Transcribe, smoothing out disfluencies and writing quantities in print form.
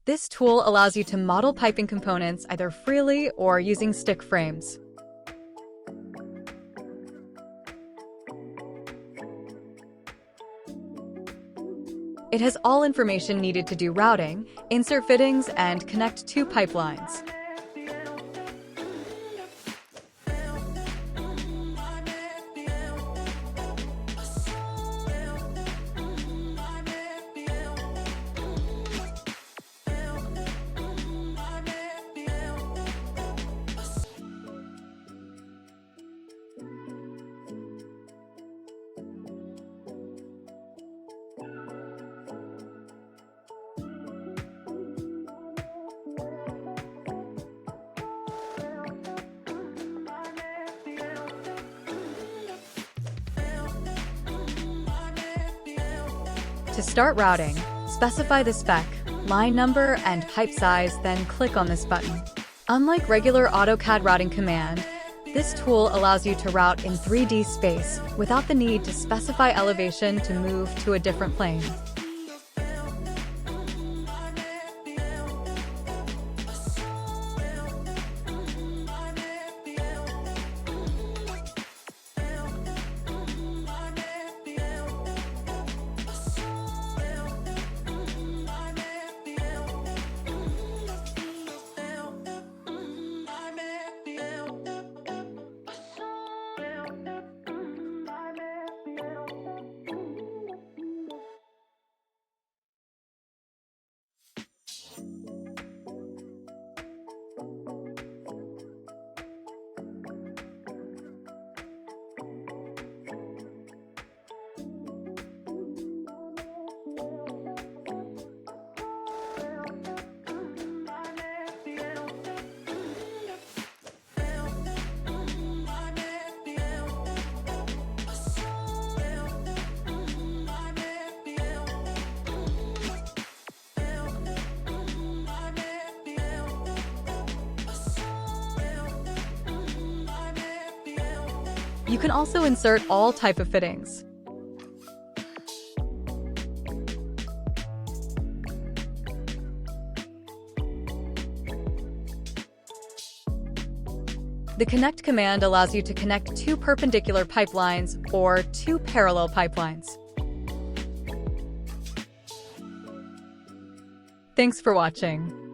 This tool allows you to model piping components either freely or using stick frames. It has all information needed to do routing, insert fittings, and connect two pipelines. To start routing, specify the spec, line number, and pipe size, then click on this button. Unlike regular AutoCAD routing command, this tool allows you to route in 3D space without the need to specify elevation to move to a different plane. You can also insert all type of fittings. The connect command allows you to connect two perpendicular pipelines or two parallel pipelines. Thanks for watching.